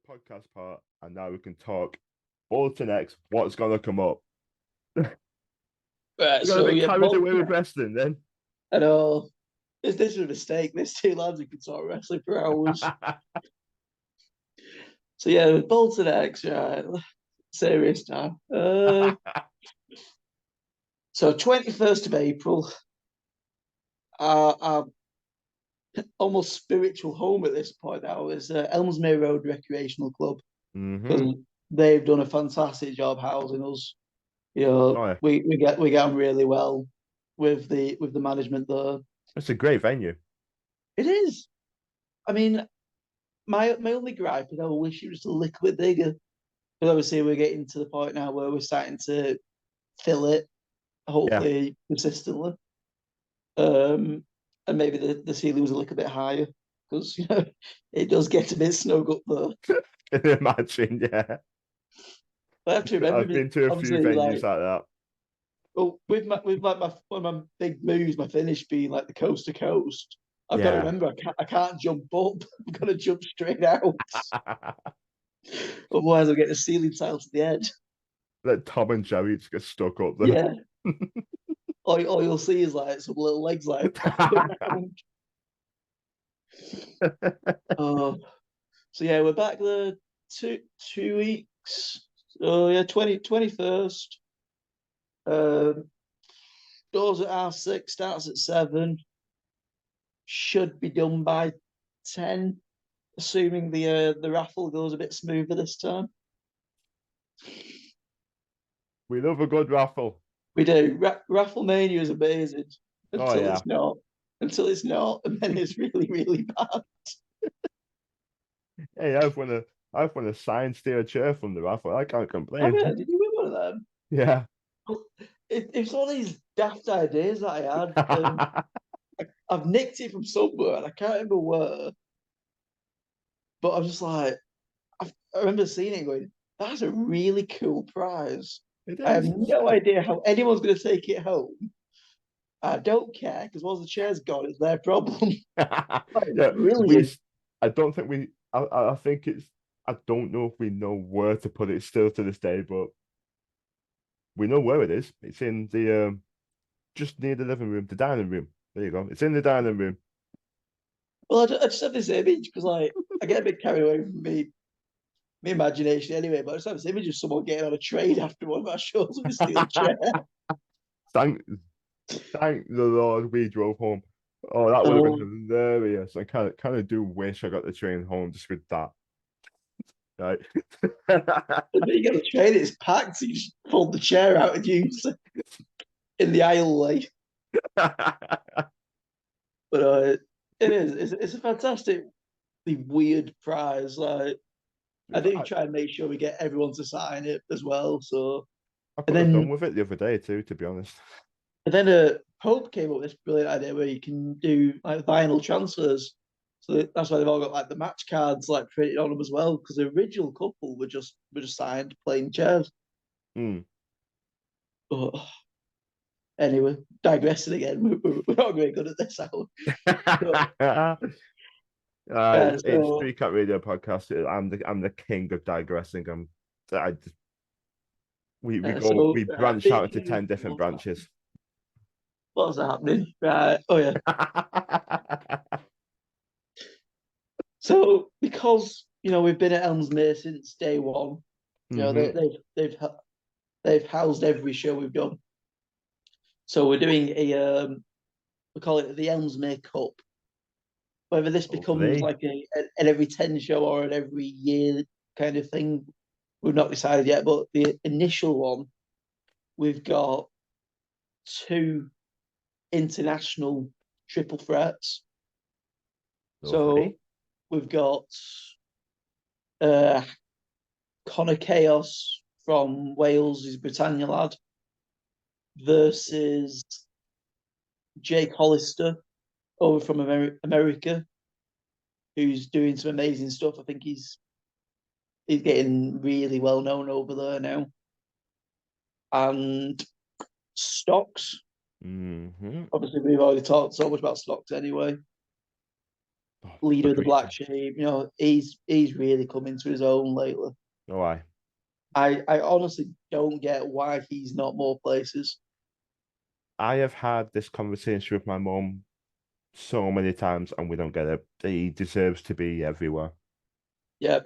podcast part, and now we can talk Bolton X. What's gonna come up? Right, We're gonna so be yeah, carried away with wrestling then. I know. This is a mistake. There's two lads who can talk wrestling for hours. So yeah, Bolton X, right? Serious now. So 21st of April, our almost spiritual home at this point now is Ellesmere Road Recreational Club, hmm because they've done a fantastic job housing us. Oh, yeah. We get on really well with the management there. It's a great venue. It is. I mean, my only gripe is I wish it was a little bit bigger. But obviously we're getting to the point now where we're starting to fill it, Yeah, hopefully consistently. Um, and maybe the ceiling was a little bit higher because it does get a bit snug up there. can you imagine? Yeah, But I have to remember, I've been to a few obviously, venues like, like that. well, with like my one of my big moves, my finish being like the coast to coast. I've got to Yeah, remember I can't jump up. I've got to jump straight out. Otherwise, I'll get the ceiling tile to the head. let Tom and Jerry just get stuck up there. Yeah. All you'll see is like some little legs like popping around. Oh, so yeah, we're back there 2 weeks. Oh yeah, 21st. Um, doors at half 6, starts at 7. Should be done by 10, assuming the raffle goes a bit smoother this time. We love a good raffle. We do. Raffle mania is amazing Oh until yeah. it's not. Until it's not, and then it's really, really bad. Hey, I've won a signed steel chair from the raffle. I can't Oh complain. yeah, did you win one of them? Yeah. It's all these daft ideas that I had. I've nicked it from somewhere, and I can't remember where. But I'm just like, I remember seeing it and going, "That's a really cool prize." It I have is. no idea how anyone's going to take it home. I don't care because once the chair's gone, it's their problem. Yeah, Brilliant. I don't think we. I think it's. I don't know if we know where to put it still to this day, but we know where it is. It's in the just near the living room, the dining room. There you go. It's in the dining room. Well, I just have this image because like I get a bit carried away from me imagination anyway. But I just have this image of someone getting on a train after one of our shows with a steel chair. Thank, thank the Lord we drove home. Oh, that would have been hilarious. I kind of do wish I got the train home just with that. Right. But you get a train, it's packed, so you just fold the chair out and use it in the aisleway. But it is. It's a fantastically weird prize. Like I do try and make sure we get everyone to sign it as well. So I and could have done then with it the other day too, to be honest. and then Pope came up with this brilliant idea where you can do like vinyl transfers. So that's why they've all got like the match cards like printed on them as well. Because the original couple were just signed plain chairs. Mm. But anyway, digressing again. We're not very good at this hour. Yeah, It's so Three Cut Radio Podcast. I'm the king of digressing. I just, we branch out into speaking 10 different of branches. what's happening, right? Oh yeah. So because we've been at Ellesmere since day one, hmm they've housed every show we've done. So we're doing we call it the Ellesmere Cup. Whether this becomes Lovely. like an every 10 show or an every year kind of thing, we've not decided yet. But the initial one, we've got two international triple threats. So Lovely. we've got uh, Connor Chaos from Wales, he's a Britannia lad, versus Jake Hollister over from America, who's doing some amazing stuff. I think he's getting really well known over there now. And Stocks. hmm Obviously, we've already talked so much about Stocks anyway. Oh, leader of the Black Fabricio. Sheep. He's really come into his own lately. Oh, I. I honestly don't get why he's not more places. I have had this conversation with my mum so many times, and we don't get it. He deserves to be everywhere. Yeah,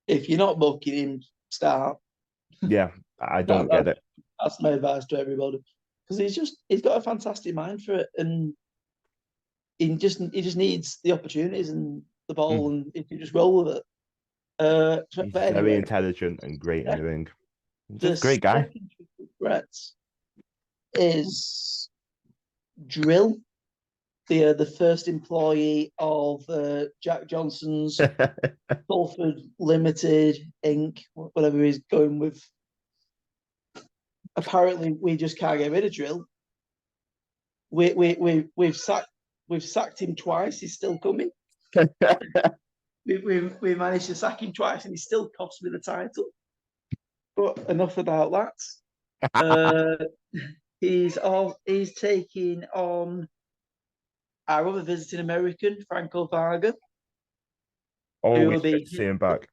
if you're not booking him, start. Yeah, I That, don't get that it. that's my advice to everybody because he's got a fantastic mind for it, and he just needs the opportunities and the ball, Mm. and he can just roll with it. He's But very anyway, intelligent and great in the ring. Just the a great guy. second threat is Drill, the first employee of Jack Johnson's Salford Limited Inc., whatever he's going with. Apparently, we just can't get rid of Drill. We've sacked him twice. He's still coming. We managed to sack him twice, and he still cost me the title. But enough about that. Uh, he's taking on our other visiting American, Franco Varga, who will Always good be to see him back.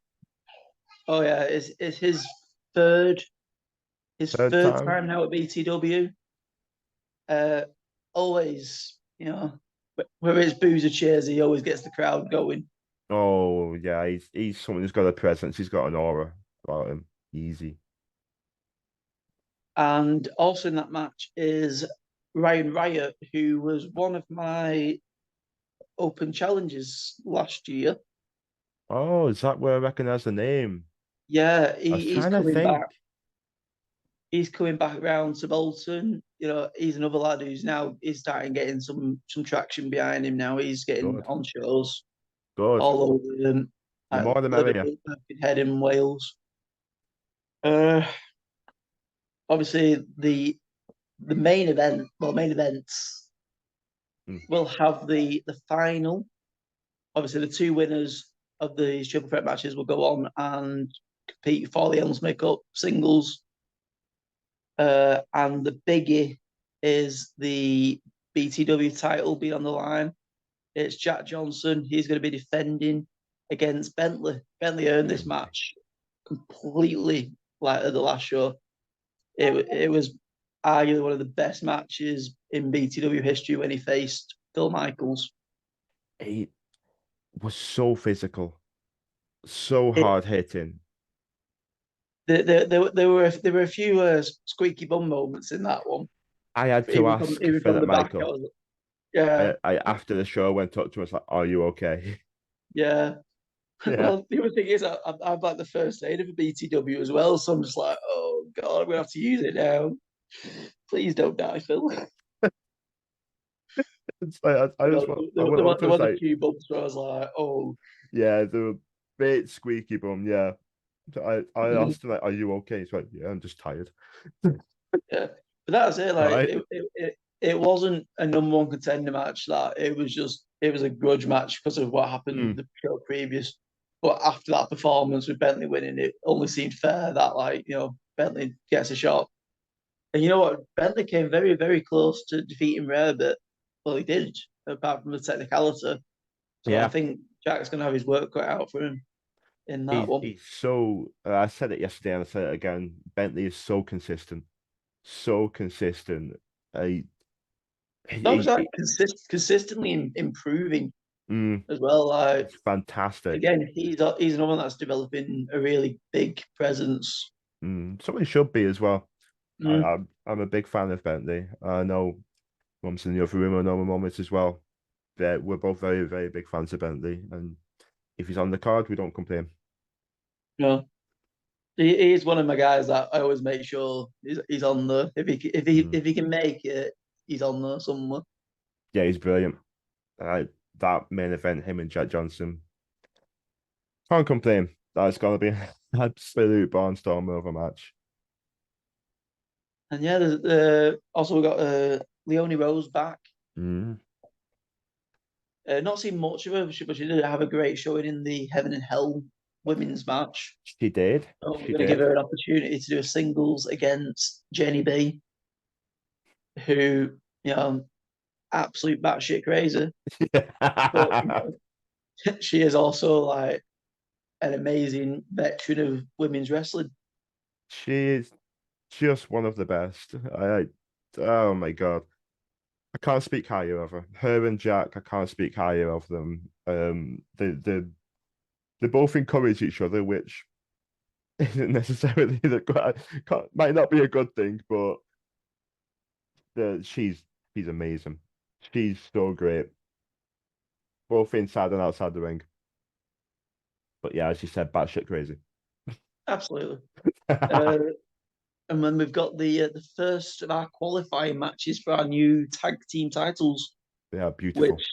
oh yeah, it's third his Third third time. time now at BTW. Uh, always, whether it's booze or cheers, he always gets the crowd going. Oh yeah, he's someone who's got a presence. He's got an aura about him. Easy. And also in that match is Ryan Riot, who was one of my open challenges last year. Oh, is that where I recognize the name? Yeah, I was he's trying to coming think. back. He's coming back around to Bolton. He's another lad who's now is starting getting some traction behind him now. He's getting Good, on shows good. all over The like more the merrier. Liverpool, Birkenhead in Wales. Uh, Obviously the main events Mm. will have the final. Obviously, the two winners of the triple threat matches will go on and compete for the Ellesmere Cup singles. And the biggie is the BTW title being on the line. It's Jack Johnson. He's going to be defending against Bentley. Bentley earned this match completely like at the last show. It was arguably one of the best matches in BTW history when he faced Phil Michaels. He was so physical, so It, hard hitting. there were a few squeaky bum moments in that one. I had to Even from ask even from Philip the back, I Michael. was yeah, I after the show went up to him, was like, "Are you okay?" yeah. Yeah. Well, the other thing is, I'm like the first aid of a BTW as well, so I'm just like, oh god, I'm gonna have to use it now. Please don't die, Phil. It's like I just I went up to There him, was a like, few bumps where I was like, oh, yeah, the bit squeaky bum, yeah. So I asked him like, "Are you okay?" He's like, "Yeah, I'm just tired." yeah. But that's it. All Like right. it wasn't a number one contender match. That it was a grudge match because of what happened Mm. the show previous. But after that performance with Bentley winning, it only seemed fair that Bentley gets a shot. And you know what? Bentley came very very close to defeating Rare, but well he did apart from the technicality. So I Yeah. think Jack's gonna have his work cut out for him in that one. He's so. I said it yesterday and I said it again. Bentley is so consistent, so consistent. He, That was like he consistently improving mm, as well. Like he's fantastic. again, he's another one that's developing a really big presence. Somebody should be as well. Mm, I'm a big fan of Bentley. I know Mum's in the other room. I know my mum is as well. We're both very very big fans of Bentley, and if he's on the card, we don't complain. you know, he is one of my guys that I always make sure he's on there. Mm. If he can make it, he's on there somewhere. Yeah, he's brilliant. That main event, him and Jack Johnson, can't complain. That's gonna be an absolute barnstormer of a match. And yeah, there's, also we got Leonie Rose back. Mm. Not seen much of her, but she did have a great showing in the Heaven and Hell women's match. She did. So we're She going to give did. her an opportunity to do a singles against Jenny B, who absolute batshit crazy. But she is also like an amazing veteran of women's wrestling. She is just one of the best. Oh my God. I can't speak higher of her. Her and Jack, I can't speak higher of them. They both encourage each other, which isn't necessarily might not be a good thing, but she's amazing. She's so great, both inside and outside the ring. But yeah, as you said, batshit crazy. Absolutely. They Uh, and then we've got the first of our qualifying matches for our new tag team titles, are beautiful. which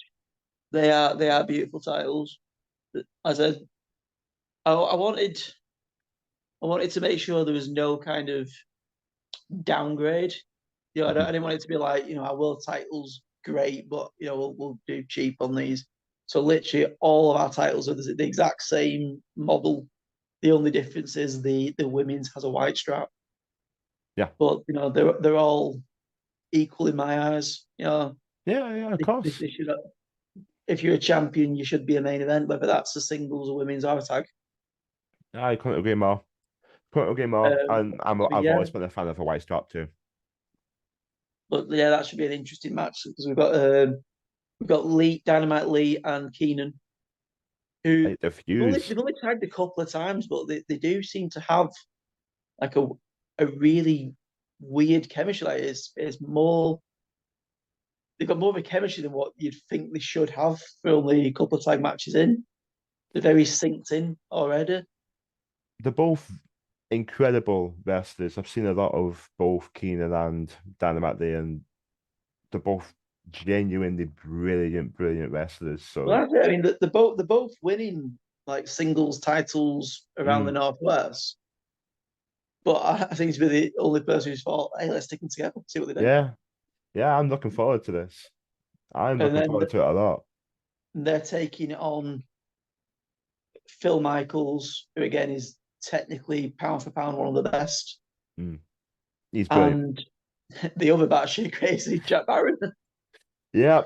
they are beautiful titles. As I said, I wanted to make sure there was no kind of downgrade. I didn't want it to be like, our world titles great, but we'll do cheap on these. So literally all of our titles are the exact same model. The only difference is the women's has a white strap, Yeah, but they're all equal in my eyes. yeah, of course. They should, if you're a champion, you should be a main event, whether that's a singles or women's or a tag. I couldn't agree more. Couldn't agree more. And But I've yeah, always been a fan of a white strap too. but yeah, that should be an interesting match because we've got Lee, Dynamite Lee, and Keenan, who Like the they've only, fuse. they've only tagged a couple of times, but they do seem to have like a really weird chemistry. Like it's more they've got more of a chemistry than what you'd think they should have for only a couple of tag matches in. They're very synced in already. They're both incredible wrestlers. I've seen a lot of both Keenan and Dynamite Lee, and they're both genuinely brilliant wrestlers. Well, So, that's it. I mean, they're both winning like singles titles around the mm, Northwest. But I think it's been the only person who's thought, hey, let's stick them together, see what they do. yeah, yeah, I'm looking forward to this. I'm And looking then forward to it a lot. they're taking on Phil Michaels, who again is technically pound for pound one of the best, Mm, he's brilliant. and the other batshit crazy Jack Barron. Yeah,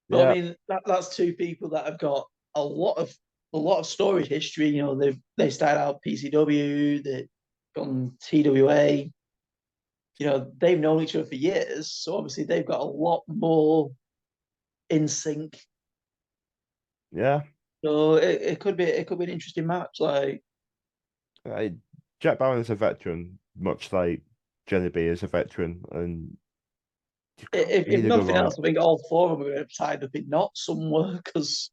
But I yeah, mean, that's two people that have got a lot of storied history. They started out PCW, they gone TWA. They've known each other for years, so obviously they've got a lot more in sync. yeah. So it could be an interesting match. Like I, Jack Barron is a veteran, much like Jenny B is a veteran, and you can't if really go nothing wrong. else, I think all four of them are going to tied up in knots somewhere because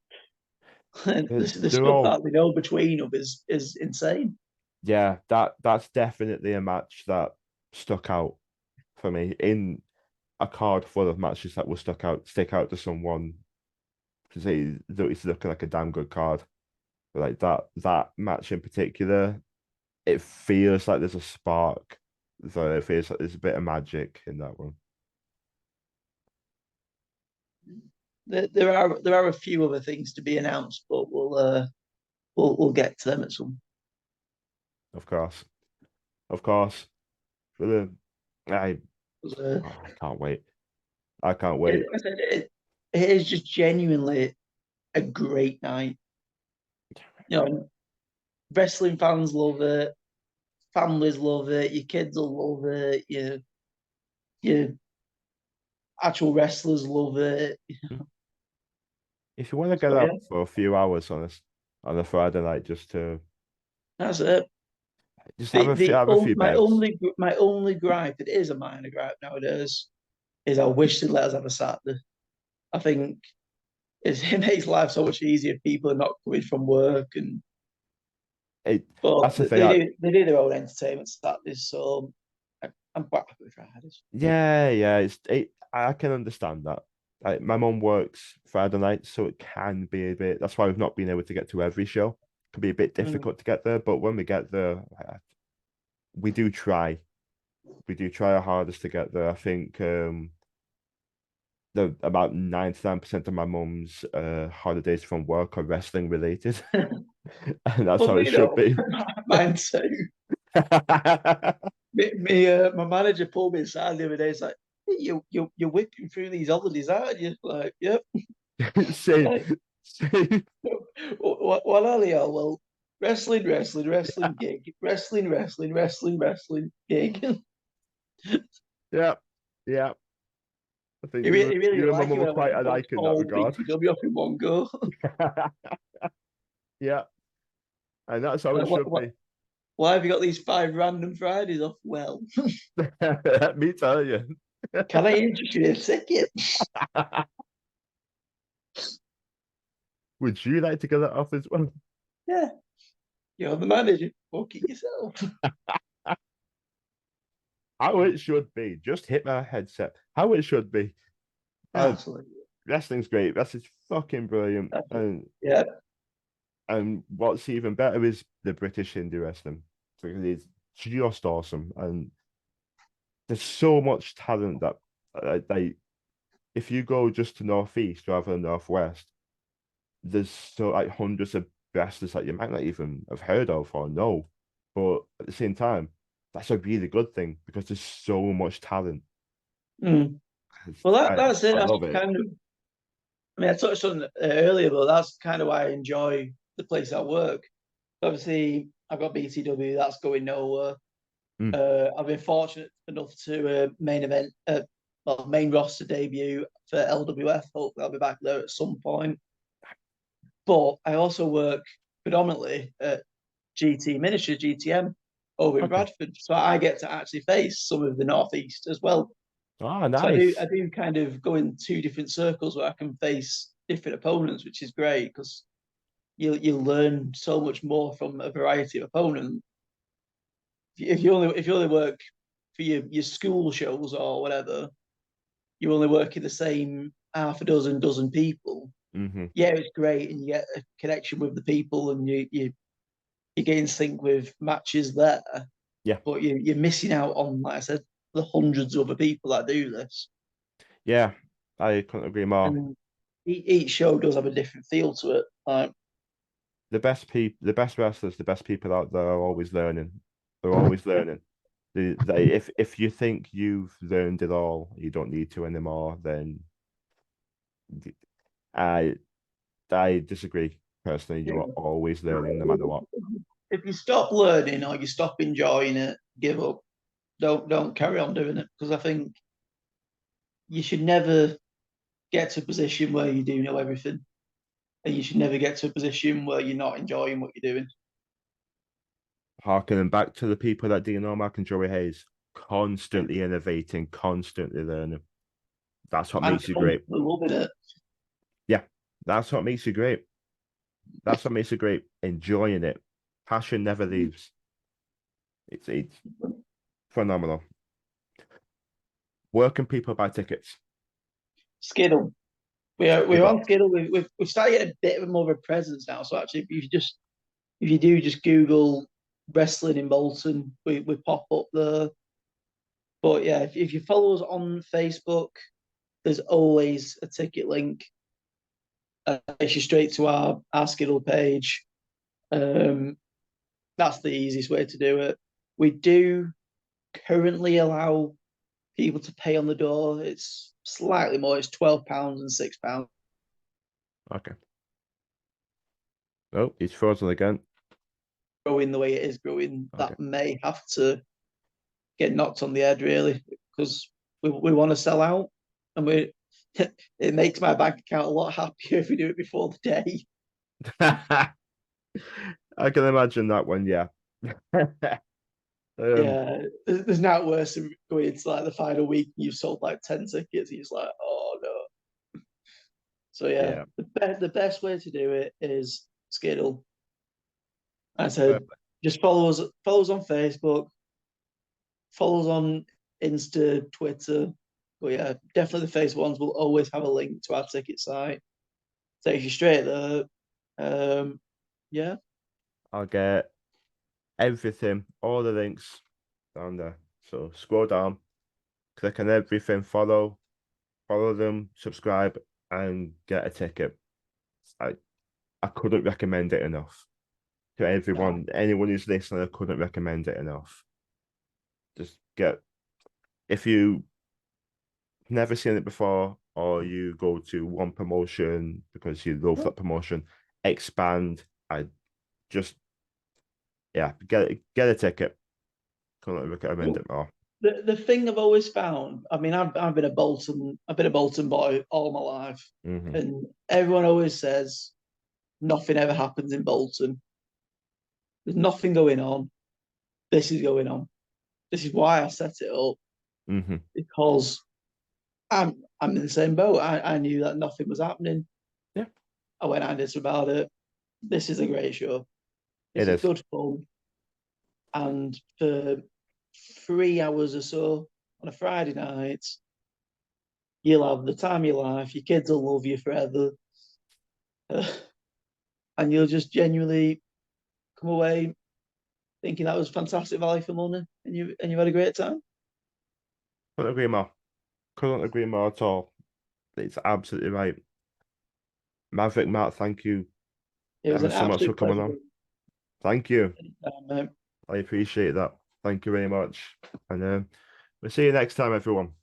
the They're stuff all that they know between them is insane. yeah, that's definitely a match that stuck out for me in a card full of matches that will stick out to someone because it's looking like a damn good card. But like that match in particular, it feels like there's a spark. So it feels like there's a bit of magic in that one. There are a few other things to be announced, but we'll get to them at some. Of course. Of course. For the I Uh, I can't wait. I can't it, wait. I said it is just genuinely a great night. Wrestling fans love it, families love it, your kids will love it, your actual wrestlers love it. If you want to get So yeah, up for a few hours on a Friday night that's it. just The have a few beds. my only gripe, it is a minor gripe nowadays, is I wish they'd let us have a Saturday. I think it makes life so much easier. People are not coming from work, It but that's the thing. they do their own entertainment Saturdays, so I'm quite happy with Fridays. Yeah, I can understand that. Like my mum works Friday nights, so it can be a bit. That's why we've not been able to get to every show. It can be a bit Mm. difficult to get there, but when we get there, we do try. We do try our hardest to get there. I think the about 99% of my mum's holidays from work are wrestling related, and that's Well, how it should be. mine too. My manager pulled me aside the other day. It's like, hey, you're whipping through these holidays, aren't you? Like, yep. Same. Like, What are they all? Well, wrestling, wrestling, wrestling gig, wrestling, wrestling, wrestling, wrestling gig. Yeah, yeah. I think He really you didn't and my like it mum when were I went quite and booked alike in that all regard. BTW up in one go. Yeah, and that's how it should What, be. why have you got these 5 random Fridays off? Well, Let me tell you. can I interest you in a ticket? Would you like to get that off as well? Yeah, you're the manager. Book it yourself. How it should be. Just hit my headset. How it should be. Uh, Absolutely. Wrestling's great. Wrestling's fucking brilliant. Yeah. And what's even better is the British indie wrestling. Because it's just awesome. And there's so much talent that they if you go just to northeast rather than northwest, there's so like hundreds of wrestlers that you might not even have heard of or know. But at the same time, that's a really good thing because there's so much talent. Mm. Well, that's it. I That's love it. kind of. I mean, I touched on it earlier, but that's kind of why I enjoy the place I work. Obviously, I've got BTW. That's going nowhere. Mm. I've been fortunate enough to main roster debut for LWF. Hopefully, I'll be back there at some point. But I also work predominantly at GT Ministries, GTM, over in Okay. Bradford. So I get to actually face some of the Northeast as well. Ah, So I nice. do kind of go in 2 different circles where I can face different opponents, which is great because you learn so much more from a variety of opponents. If you only work for your school shows or whatever, you only work in the same half a dozen people. Hmm. Yeah, it's great, and you get a connection with the people, and you get in sync with matches there. Yeah. But you're missing out on, like I said, the hundreds of other people that do this, Yeah. I couldn't agree more. and each show does have a different feel to it. Like, The best wrestlers, the best people out there are always learning. They're always learning. If you think you've learned it all, you don't need to anymore, then I I disagree personally. You are always learning no matter what. if you stop learning or you stop enjoying it, give up. Don't carry on doing it because I think you should never get to a position where you do know everything, and you should never get to a position where you're not enjoying what you're doing. Harkening back to the people that do know Mark and Joey Hayes, constantly innovating, constantly learning. That's what And makes you great. loving it. Yeah, that's what makes you great. That's what makes you great. Enjoying it. Passion never leaves. It's phenomenal. Where can people buy tickets? Skiddle. We're Skiddle. on Skiddle. We've started getting a bit of more of a presence now. So actually, if you do just Google wrestling in Bolton, we pop up there. But yeah, if you follow us on Facebook, there's always a ticket link. Takes you straight to our Skiddle page. Um, that's the easiest way to do it. We do currently allow people to pay on the door. It's slightly more. It's £12 and £6. Okay. Oh, he's frozen again. Growing the way it is growing, Okay. that may have to get knocked on the head really because we want to sell out, and we it makes my bank account a lot happier if we do it before the day. I can imagine that one, yeah. um, Yeah, there's not worse than going into like the final week and you've sold like 10 tickets. And you're just like, oh no. So yeah, yeah. the best way to do it is Skiddle. I said, Perfect. just follow us on Facebook, follow us on Insta, Twitter. But yeah, definitely the Facebook ones will always have a link to our ticket site. Takes you straight there. Yeah, I'll get everything, all the links down there. So scroll down, click on everything, follow them, subscribe, and get a ticket. I I couldn't recommend it enough to no, anyone who's listening. I couldn't recommend it enough. Just get if you never seen it before, or you go to one promotion because you love that promotion, expand. I just get a ticket. Couldn't recommend it more. The thing I've always found, I mean, I've been a Bolton boy all my life, Mm-hmm. and everyone always says nothing ever happens in Bolton. There's nothing going on. This is going on. This is why I set it up, Mm-hmm. because I'm in the same boat. I knew that nothing was happening. Yeah, I went and did about it. This is a great show. it This is is. good fun. And for 3 hours or so on a Friday night, you'll have the time of your life. Your kids will love you forever. And you'll just genuinely come away thinking that was fantastic value for money, and you've had a great time. Couldn't agree more. Couldn't agree more at all. It's absolutely right. Maverick Matt, thank you It was ever an so much for absolute coming pleasure. on. Thank you. Mate. I appreciate that. Thank you very much. And we'll see you next time, everyone.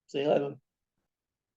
See you later.